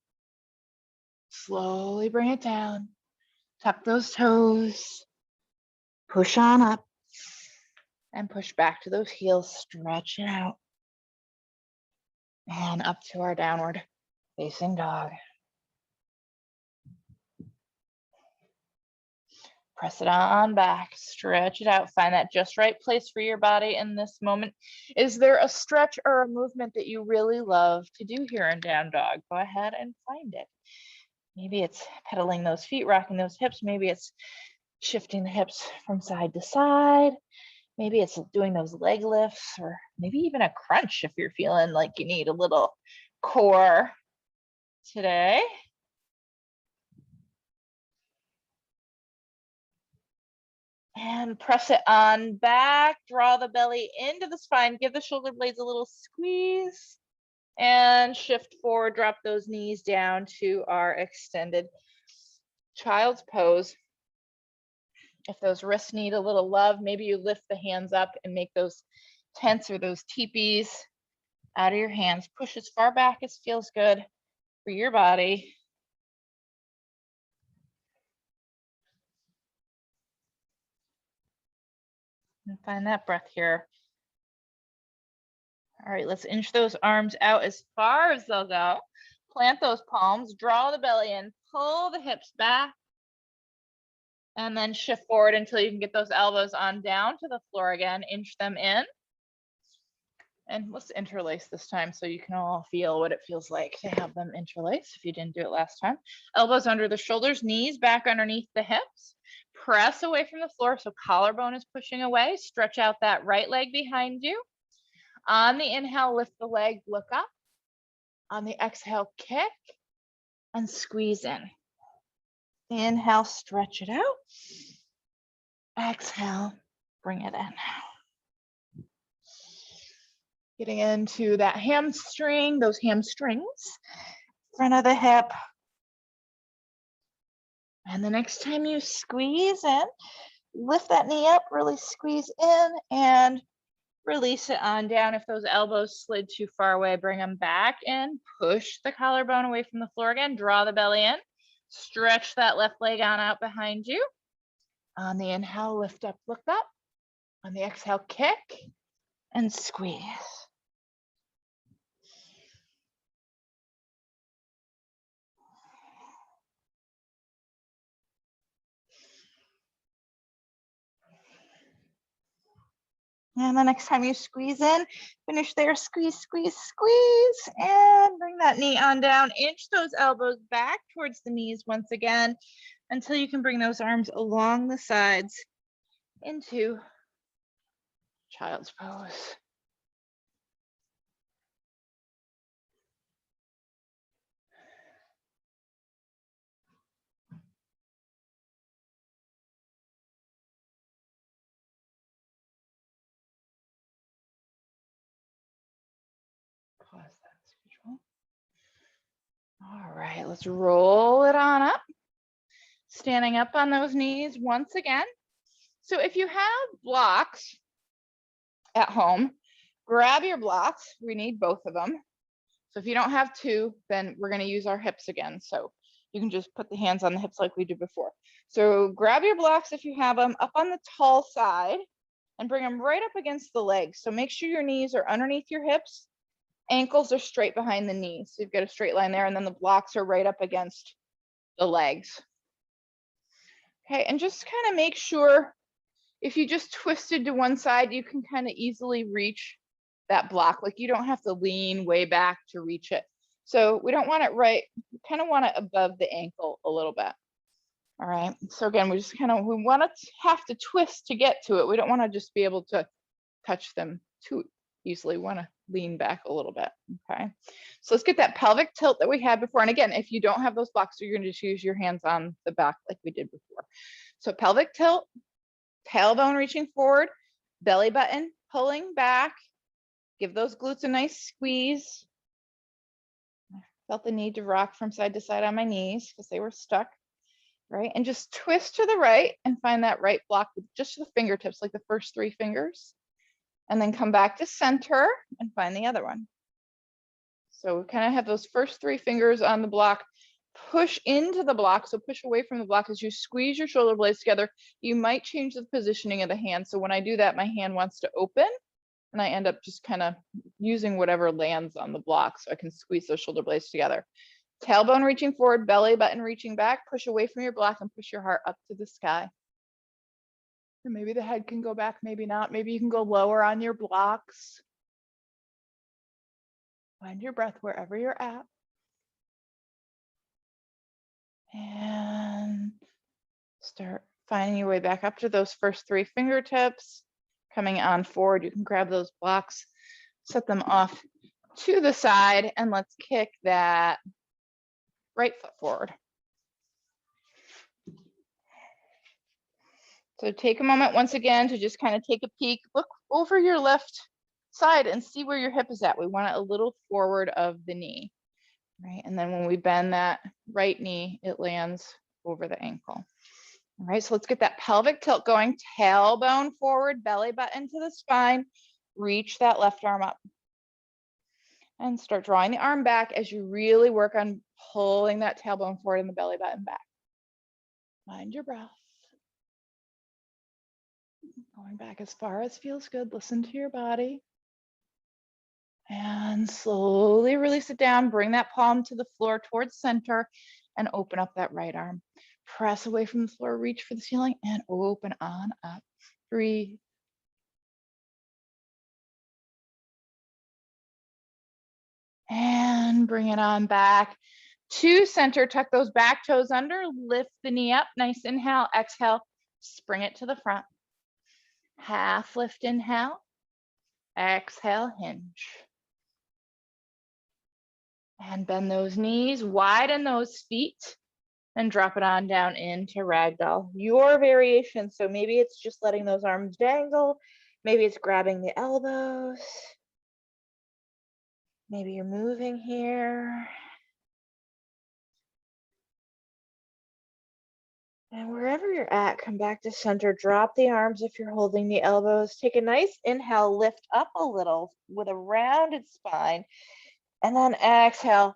Slowly bring it down. Tuck those toes. Push on up. And push back to those heels, stretch it out. And up to our downward facing dog. Press it on back, stretch it out, find that just right place for your body in this moment. Is there a stretch or a movement that you really love to do here in down dog? Go ahead and find it. Maybe it's pedaling those feet, rocking those hips. Maybe it's shifting the hips from side to side. Maybe it's doing those leg lifts, or maybe even a crunch if you're feeling like you need a little core today. And press it on back, draw the belly into the spine, give the shoulder blades a little squeeze, and shift forward, drop those knees down to our extended child's pose. If those wrists need a little love, maybe you lift the hands up and make those tents or those teepees out of your hands. Push as far back as feels good for your body. And find that breath here. All right, let's inch those arms out as far as they'll go. Plant those palms, draw the belly in, pull the hips back, and then shift forward until you can get those elbows on down to the floor again. Inch them in. And let's interlace this time so you can all feel what it feels like to have them interlace if you didn't do it last time. Elbows under the shoulders, knees back underneath the hips. Press away from the floor so collarbone is pushing away. Stretch out that right leg behind you. On the inhale, lift the leg, look up. On the exhale, kick and squeeze in. Inhale, stretch it out. Exhale, bring it in. Getting into that hamstring, those hamstrings, front of the hip. And the next time you squeeze in, lift that knee up, really squeeze in and release it on down. If those elbows slid too far away, bring them back in, push the collarbone away from the floor again, draw the belly in, stretch that left leg on out behind you. On the inhale, lift up, look up. On the exhale, kick and squeeze. And the next time you squeeze in, finish there, squeeze, squeeze, squeeze, and bring that knee on down. Inch those elbows back towards the knees once again until you can bring those arms along the sides into child's pose. Pause that. All right, let's roll it on up. Standing up on those knees once again. So if you have blocks at home, grab your blocks. We need both of them. So if you don't have two, then we're going to use our hips again. So you can just put the hands on the hips like we did before. So grab your blocks if you have them up on the tall side and bring them right up against the legs. So make sure your knees are underneath your hips. Ankles are straight behind the knees. So you've got a straight line there, and then the blocks are right up against the legs. Okay, and just kind of make sure if you just twisted to one side, you can kind of easily reach that block. Like you don't have to lean way back to reach it. So we don't want it right, we kind of want it above the ankle a little bit. All right, so again, we want to have to twist to get to it. We don't want to just be able to touch them too easily. We want to lean back a little bit. Okay, so let's get that pelvic tilt that we had before. And again, if you don't have those blocks, you're going to just use your hands on the back like we did before. So pelvic tilt, tailbone reaching forward, belly button pulling back. Give those glutes a nice squeeze. I felt the need to rock from side to side on my knees because they were stuck. Right, and just twist to the right and find that right block with just the fingertips, like the first three fingers. And then come back to center and find the other one. So we kind of have those first three fingers on the block, push into the block. So push away from the block as you squeeze your shoulder blades together. You might change the positioning of the hand. So when I do that, my hand wants to open and I end up just kind of using whatever lands on the block so I can squeeze those shoulder blades together. Tailbone reaching forward, belly button reaching back, push away from your block and push your heart up to the sky. And maybe the head can go back, maybe not. Maybe you can go lower on your blocks. Find your breath wherever you're at. And start finding your way back up to those first 3 fingertips. Coming on forward, you can grab those blocks, set them off to the side, and let's kick that right foot forward. So take a moment once again to just kind of take a peek, look over your left side and see where your hip is at. We want it a little forward of the knee, right? And then when we bend that right knee, it lands over the ankle. All right, so let's get that pelvic tilt going. Tailbone forward, belly button to the spine. Reach that left arm up. And start drawing the arm back as you really work on pulling that tailbone forward and the belly button back. Mind your breath. Going back as far as feels good. Listen to your body. And slowly release it down. Bring that palm to the floor towards center and open up that right arm. Press away from the floor, reach for the ceiling and open on up. Breathe. And bring it on back to center. Tuck those back toes under, lift the knee up. Nice inhale, exhale, spring it to the front. Half lift inhale, exhale, hinge. And bend those knees, widen those feet, and drop it on down into ragdoll. Your variation, so maybe it's just letting those arms dangle, maybe it's grabbing the elbows, maybe you're moving here. And wherever you're at, come back to center, drop the arms if you're holding the elbows. Take a nice inhale, lift up a little with a rounded spine, and then exhale,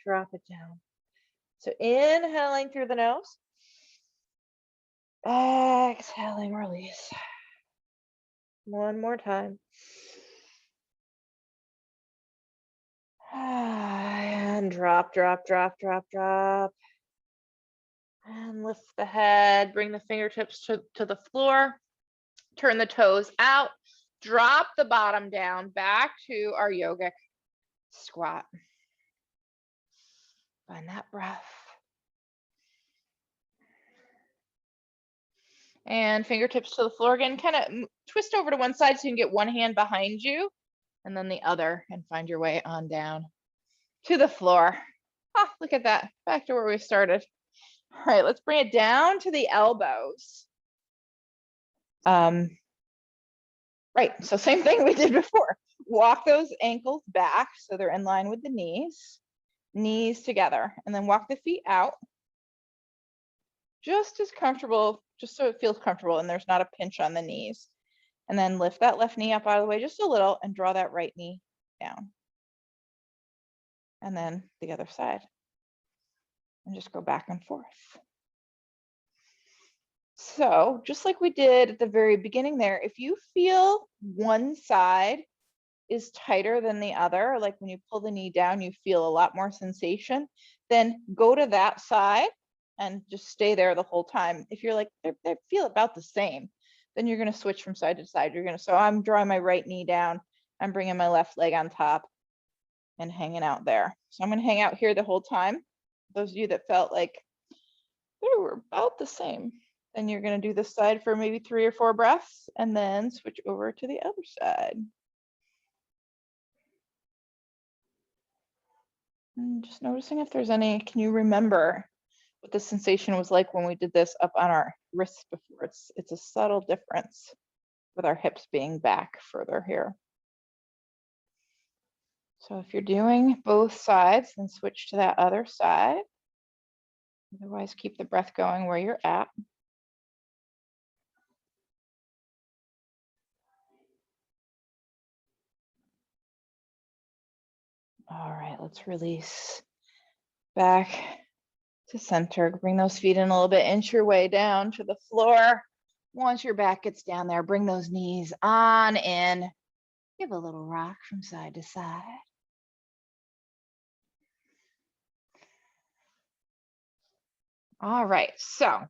drop it down. So inhaling through the nose, exhaling, release. One more time. And drop, drop, drop, drop, drop. And lift the head, bring the fingertips to the floor, turn the toes out, drop the bottom down back to our yogic squat. Find that breath. And fingertips to the floor again, kind of twist over to one side so you can get one hand behind you and then the other and find your way on down to the floor. Oh, look at that, back to where we started. All right, let's bring it down to the elbows. Right, so same thing we did before. Walk those ankles back so they're in line with the knees together, and then walk the feet out. Just as comfortable, just so it feels comfortable and there's not a pinch on the knees. And then lift that left knee up out of the way just a little and draw that right knee down. And then the other side. And just go back and forth. So just like we did at the very beginning there, if you feel one side is tighter than the other, like when you pull the knee down, you feel a lot more sensation, then go to that side and just stay there the whole time. If you're like, they feel about the same, then you're going to switch from side to side. So I'm drawing my right knee down. I'm bringing my left leg on top and hanging out there. So I'm going to hang out here the whole time. Those of you that felt like they were about the same, then you're going to do this side for maybe 3 or 4 breaths and then switch over to the other side. And just noticing if there's any, can you remember what the sensation was like when we did this up on our wrists before? It's a subtle difference with our hips being back further here. So if you're doing both sides, then switch to that other side. Otherwise, keep the breath going where you're at. All right, let's release Back to center. Bring those feet in a little bit. Inch your way down to the floor. Once your back gets down there, bring those knees on in. Give a little rock from side to side. All right, so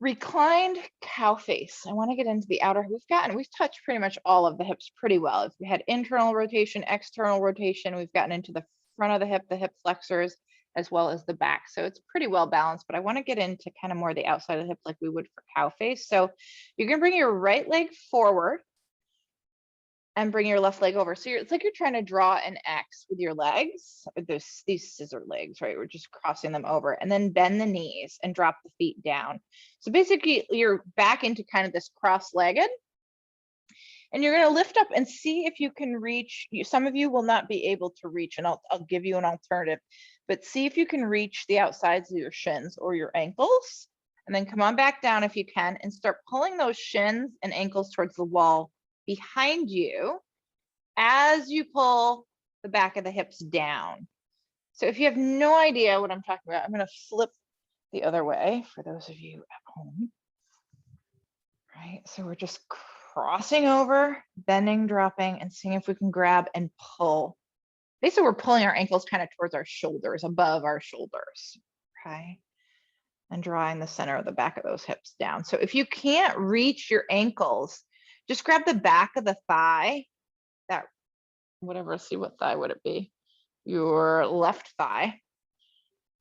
reclined cow face. I want to get into the outer. We've touched pretty much all of the hips pretty well. If we had internal rotation, external rotation, we've gotten into the front of the hip flexors, as well as the back. So it's pretty well balanced, but I want to get into kind of more the outside of the hip like we would for cow face. So you're going to bring your right leg forward and bring your left leg over. So it's like you're trying to draw an X with your legs. There's these scissor legs, right? We're just crossing them over, and then bend the knees and drop the feet down. So basically you're back into kind of this cross-legged, and you're going to lift up and see if you can reach. Some of you will not be able to reach, and I'll give you an alternative, but see if you can reach the outsides of your shins or your ankles, and then come on back down if you can and start pulling those shins and ankles towards the wall behind you as you pull the back of the hips down. So if you have no idea what I'm talking about, I'm going to flip the other way for those of you at home. Right, so we're just crossing over, bending, dropping, and seeing if we can grab and pull. Basically, we're pulling our ankles kind of towards our shoulders, above our shoulders, okay? And drawing the center of the back of those hips down. So if you can't reach your ankles, just grab the back of the thigh, that whatever, see what thigh would it be? Your left thigh,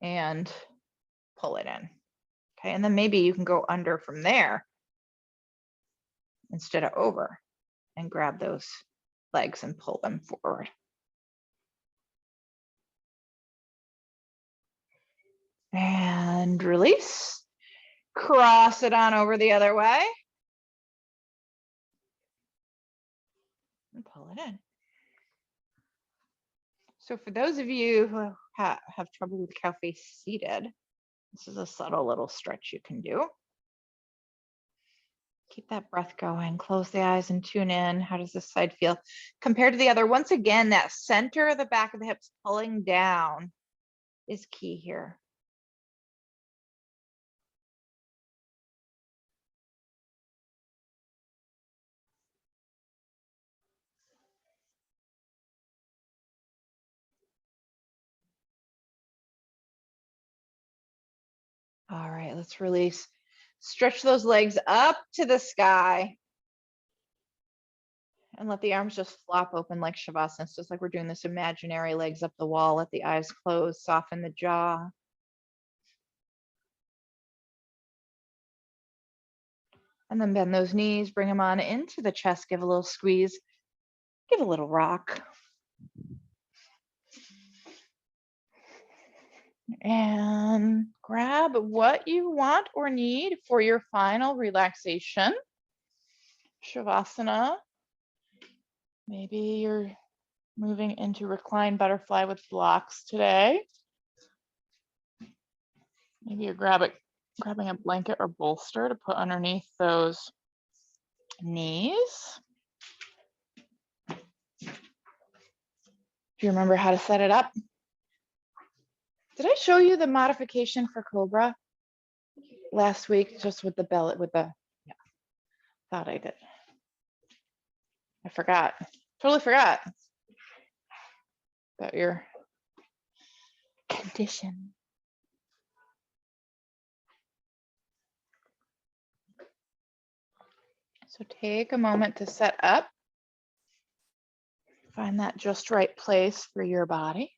and pull it in. Okay, and then maybe you can go under from there instead of over and grab those legs and pull them forward. And release. Cross it on over the other way. And pull it in. So for those of you who have trouble with cow face seated, this is a subtle little stretch you can do. Keep that breath going, close the eyes and tune in. How does this side feel compared to the other? Once again, that center of the back of the hips pulling down is key here. All right, let's release. Stretch those legs up to the sky. And let the arms just flop open like Shavasana. It's just like we're doing this imaginary legs up the wall. Let the eyes close, soften the jaw. And then bend those knees, bring them on into the chest, give a little squeeze, give a little rock. And grab what you want or need for your final relaxation. Shavasana. Maybe you're moving into reclined butterfly with blocks today. Maybe you're grabbing a blanket or bolster to put underneath those knees. Do you remember how to set it up? Did I show you the modification for Cobra last week, just with the belly, yeah, thought I did. I forgot, totally forgot about your condition. So take a moment to set up. Find that just right place for your body.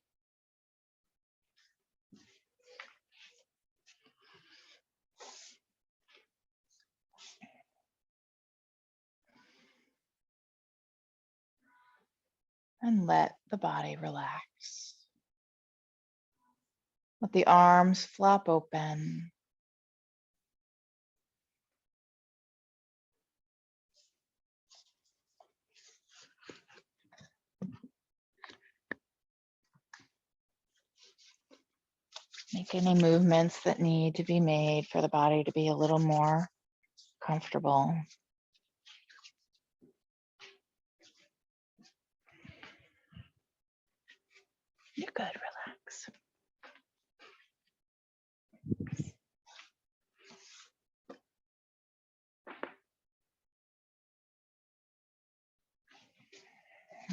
And let the body relax. Let the arms flop open. Make any movements that need to be made for the body to be a little more comfortable. You're good, relax. Relax.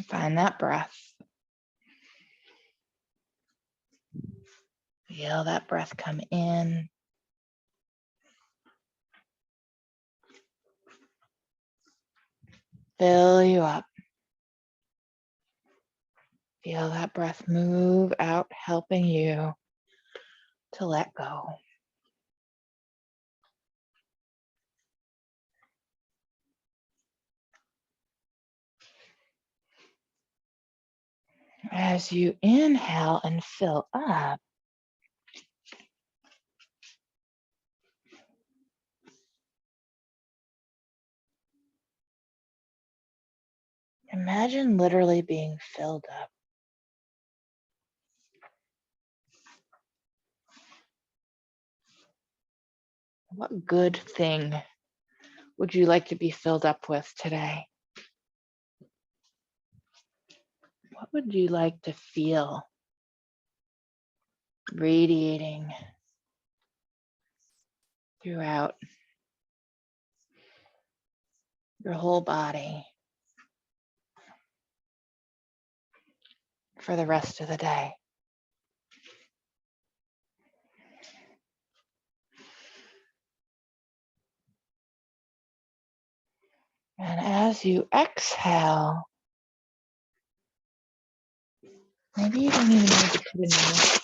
Find that breath. Feel that breath come in. Fill you up. Feel that breath move out, helping you to let go. As you inhale and fill up, imagine literally being filled up. What good thing would you like to be filled up with today? What would you like to feel radiating throughout your whole body for the rest of the day? And as you exhale, maybe you don't even need to put a name.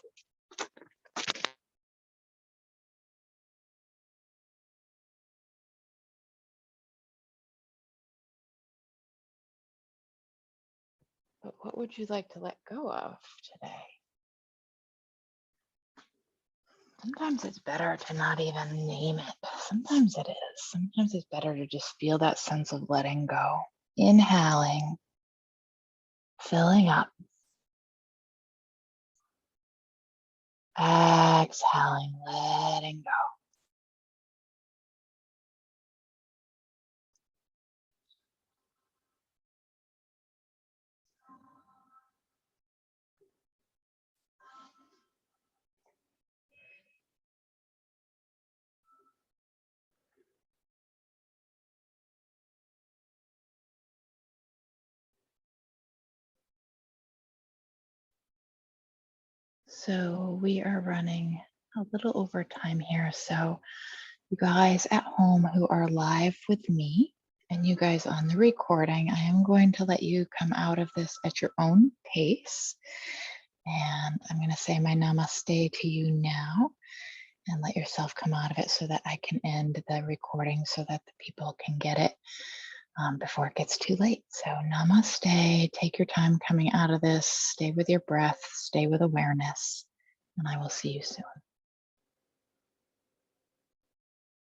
But what would you like to let go of today? Sometimes it's better to not even name it. Sometimes it is. Sometimes it's better to just feel that sense of letting go. Inhaling, filling up. Exhaling, letting go. So we are running a little over time here. So you guys at home who are live with me and you guys on the recording, I am going to let you come out of this at your own pace. And I'm going to say my namaste to you now and let yourself come out of it so that I can end the recording so that the people can get it before it gets too late. So namaste, take your time coming out of this, stay with your breath, stay with awareness, and I will see you soon.